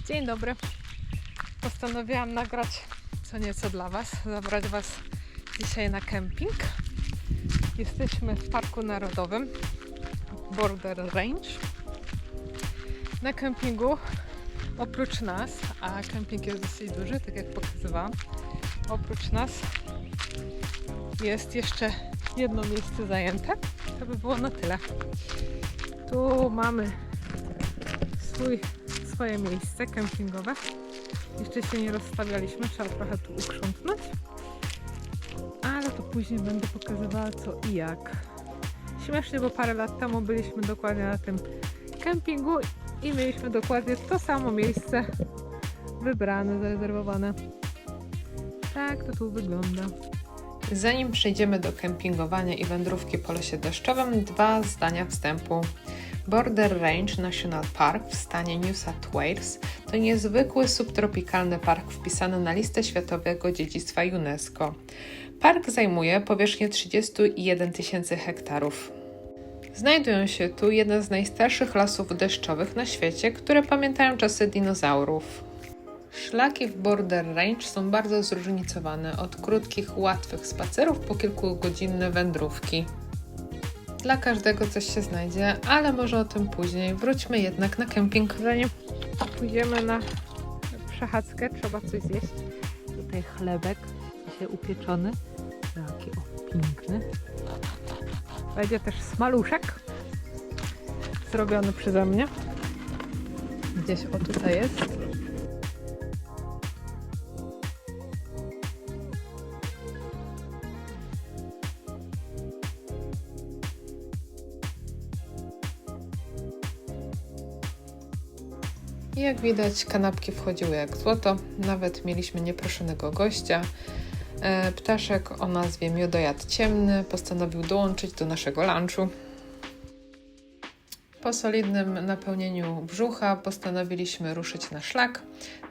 Dzień dobry. Postanowiłam nagrać co nieco dla Was, zabrać Was dzisiaj na kemping. Jesteśmy w Parku Narodowym Border Range. Na kempingu oprócz nas, a kemping jest dosyć duży, tak jak pokazywałam, oprócz nas jest jeszcze jedno miejsce zajęte. To by było na tyle. Tu mamy swoje miejsce kempingowe. Jeszcze się nie rozstawialiśmy, trzeba trochę tu ukrzątnąć. Ale to później będę pokazywała co i jak. Śmiesznie, bo parę lat temu byliśmy dokładnie na tym kempingu i mieliśmy dokładnie to samo miejsce wybrane, zarezerwowane. Tak to tu wygląda. Zanim przejdziemy do kempingowania i wędrówki po lesie deszczowym, 2 zdania wstępu. Border Range National Park w stanie New South Wales to niezwykły subtropikalny park wpisany na listę Światowego Dziedzictwa UNESCO. Park zajmuje powierzchnię 31 000 hektarów. Znajdują się tu jedne z najstarszych lasów deszczowych na świecie, które pamiętają czasy dinozaurów. Szlaki w Border Range są bardzo zróżnicowane, od krótkich, łatwych spacerów po kilkugodzinne wędrówki. Dla każdego coś się znajdzie, ale może o tym później. Wróćmy jednak na kemping. Zanim pójdziemy na przechadzkę, trzeba coś zjeść. Tutaj chlebek, dzisiaj upieczony. Taki piękny. Będzie też smaluszek zrobiony przeze mnie. Gdzieś o tutaj jest. Jak widać, kanapki wchodziły jak złoto, nawet mieliśmy nieproszonego gościa. Ptaszek o nazwie Miodojad Ciemny postanowił dołączyć do naszego lunchu. Po solidnym napełnieniu brzucha postanowiliśmy ruszyć na szlak.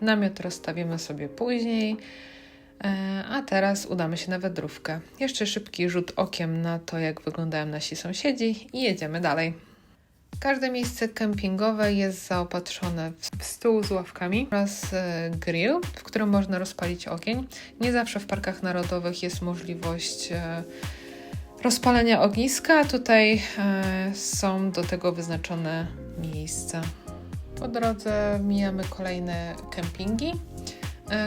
Namiot rozstawimy sobie później, a teraz udamy się na wędrówkę. Jeszcze szybki rzut okiem na to, jak wyglądają nasi sąsiedzi i jedziemy dalej. Każde miejsce kempingowe jest zaopatrzone w stół z ławkami oraz grill, w którym można rozpalić ogień. Nie zawsze w parkach narodowych jest możliwość rozpalenia ogniska, a tutaj są do tego wyznaczone miejsca. Po drodze mijamy kolejne kempingi,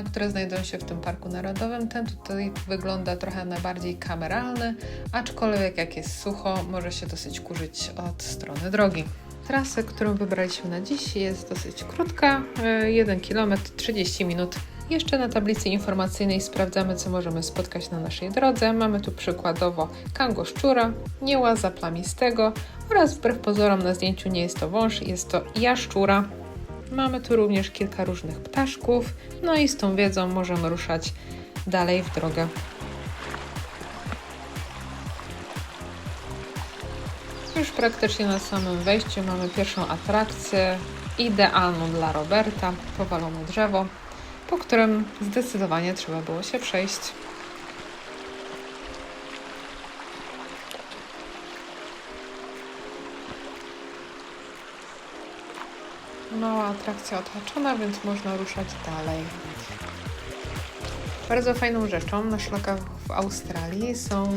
które znajdują się w tym Parku Narodowym. Ten tutaj wygląda trochę na bardziej kameralny, aczkolwiek jak jest sucho, może się dosyć kurzyć od strony drogi. Trasę, którą wybraliśmy na dziś, jest dosyć krótka, 1 km 30 minut. Jeszcze na tablicy informacyjnej sprawdzamy, co możemy spotkać na naszej drodze. Mamy tu przykładowo kangoszczura, niełaza plamistego oraz wbrew pozorom na zdjęciu nie jest to wąż, jest to jaszczura. Mamy tu również kilka różnych ptaszków, no i z tą wiedzą możemy ruszać dalej w drogę. Już praktycznie na samym wejściu mamy pierwszą atrakcję, idealną dla Roberta, powalone drzewo, po którym zdecydowanie trzeba było się przejść. Mała atrakcja odhaczona, więc można ruszać dalej. Bardzo fajną rzeczą na szlakach w Australii są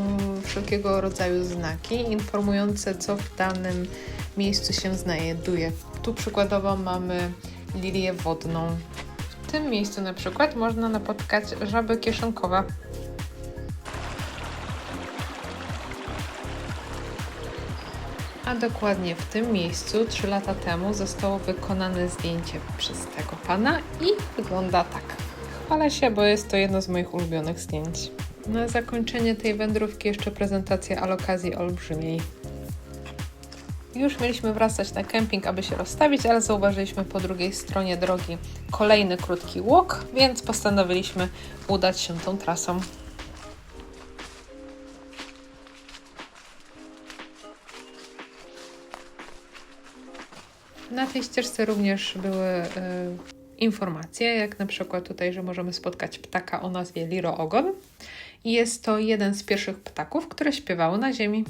wszelkiego rodzaju znaki informujące, co w danym miejscu się znajduje. Tu przykładowo mamy lilię wodną. W tym miejscu na przykład można napotkać żaby kieszonkowe. A dokładnie w tym miejscu 3 lata temu zostało wykonane zdjęcie przez tego pana i wygląda tak. Chwalę się, bo jest to jedno z moich ulubionych zdjęć. Na zakończenie tej wędrówki jeszcze prezentacja alokazji olbrzymiej. Już mieliśmy wracać na kemping, aby się rozstawić, ale zauważyliśmy po drugiej stronie drogi kolejny krótki łuk, więc postanowiliśmy udać się tą trasą. Na tej ścieżce również były informacje, jak na przykład tutaj, że możemy spotkać ptaka o nazwie liroogon i jest to jeden z pierwszych ptaków, które śpiewały na ziemi.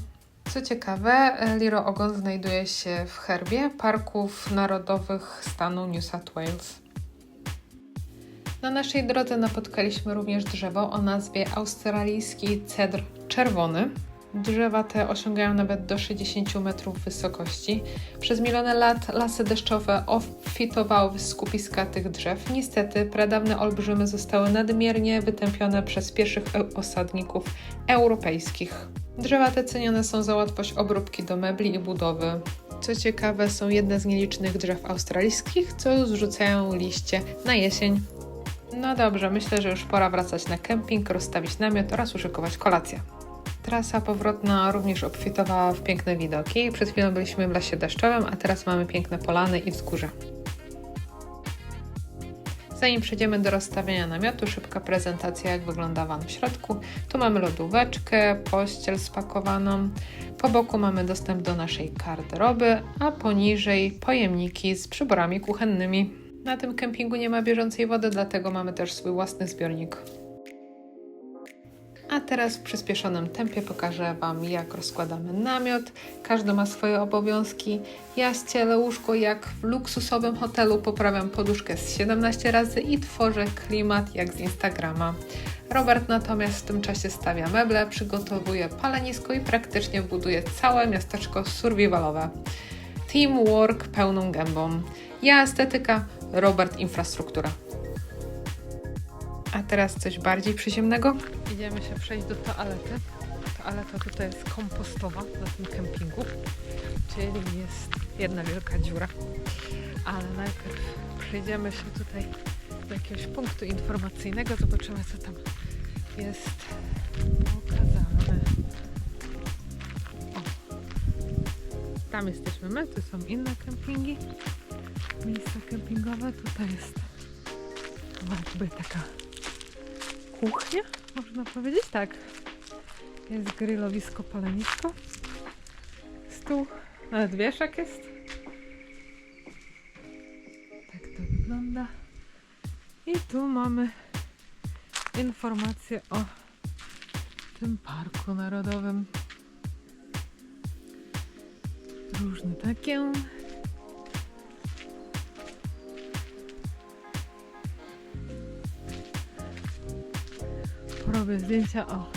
Co ciekawe, liroogon znajduje się w herbie Parków Narodowych stanu New South Wales. Na naszej drodze napotkaliśmy również drzewo o nazwie australijski cedr czerwony. Drzewa te osiągają nawet do 60 metrów wysokości. Przez miliony lat lasy deszczowe obfitowały w skupiska tych drzew. Niestety pradawne olbrzymy zostały nadmiernie wytępione przez pierwszych osadników europejskich. Drzewa te cenione są za łatwość obróbki do mebli i budowy. Co ciekawe, są jedne z nielicznych drzew australijskich, co zrzucają liście na jesień. No dobrze, myślę, że już pora wracać na kemping, rozstawić namiot oraz uszykować kolację. Trasa powrotna również obfitowała w piękne widoki. Przed chwilą byliśmy w lesie deszczowym, a teraz mamy piękne polany i wzgórza. Zanim przejdziemy do rozstawiania namiotu, szybka prezentacja, jak wygląda van w środku. Tu mamy lodóweczkę, pościel spakowaną. Po boku mamy dostęp do naszej garderoby, a poniżej pojemniki z przyborami kuchennymi. Na tym kempingu nie ma bieżącej wody, dlatego mamy też swój własny zbiornik. A teraz w przyspieszonym tempie pokażę Wam, jak rozkładamy namiot. Każdy ma swoje obowiązki. Ja ścielę łóżko jak w luksusowym hotelu, poprawiam poduszkę z 17 razy i tworzę klimat jak z Instagrama. Robert natomiast w tym czasie stawia meble, przygotowuje palenisko i praktycznie buduje całe miasteczko survivalowe. Teamwork pełną gębą. Ja estetyka, Robert infrastruktura. A teraz coś bardziej przyziemnego. Idziemy się przejść do toalety. Toaleta tutaj jest kompostowa na tym kempingu, czyli jest jedna wielka dziura. Ale najpierw przejdziemy się tutaj do jakiegoś punktu informacyjnego, zobaczymy, co tam jest pokazane. O, tam jesteśmy my, tu są inne kempingi, miejsca kempingowe. Tutaj jest jakby taka kuchnia, można powiedzieć, tak. Jest grillowisko, palenisko, stół, nawet wieszak jest. Tak to wygląda. I tu mamy informacje o tym parku narodowym. Różne takie. Robię zdjęcia, o.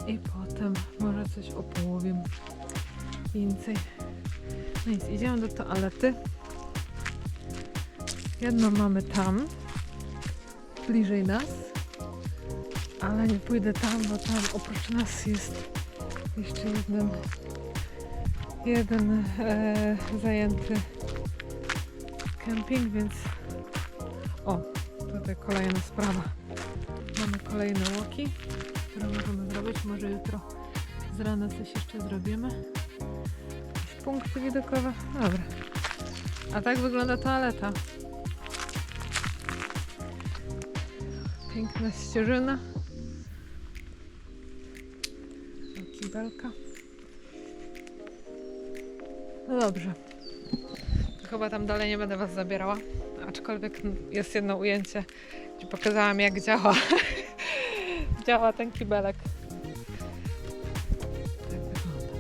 I potem może coś opowiem więcej. No nic, idziemy do toalety. Jedną mamy tam, bliżej nas, ale nie pójdę tam, bo tam oprócz nas jest jeszcze jeden zajęty kemping, więc o, tutaj kolejna sprawa. Mamy kolejne łoki, które możemy zrobić. Może jutro z rana coś jeszcze zrobimy. Jakieś punkty widokowe. Dobra. A tak wygląda toaleta. Piękna ścieżyna. Kibelka. No dobrze. Chyba tam dalej nie będę Was zabierała. Aczkolwiek jest jedno ujęcie, gdzie pokazałam, jak działa ten kibelek. Tak wygląda.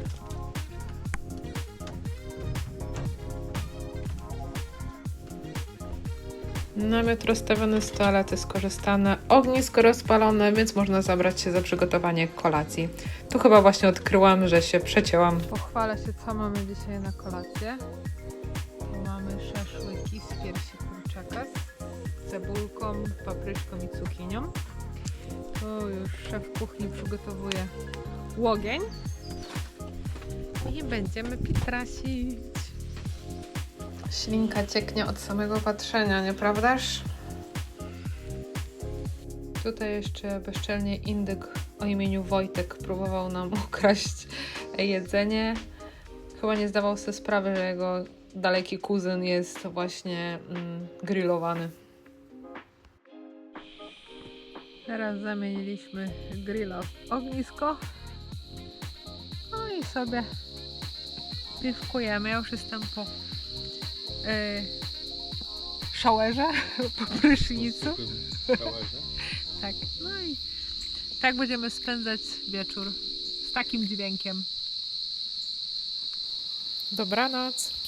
Namiot rozstawiony z toalety skorzystane, ognisko rozpalone, więc można zabrać się za przygotowanie kolacji. Tu chyba właśnie odkryłam, że się przecięłam. Pochwalę się, co mamy dzisiaj na kolację. Tu mamy szaszłyki z piersi kurczaka z cebulką, papryczką i cukinią. Tu już szef kuchni przygotowuje łogień i będziemy pitrasić. Ślinka cieknie od samego patrzenia, nieprawdaż? Tutaj jeszcze bezczelnie indyk o imieniu Wojtek próbował nam ukraść jedzenie. Chyba nie zdawał sobie sprawy, że jego daleki kuzyn jest właśnie grillowany. Teraz zamieniliśmy grilla w ognisko. No i sobie piwkujemy. Ja już jestem po showerze, po prysznicu. Tak, no i tak będziemy spędzać wieczór z takim dźwiękiem. Dobranoc.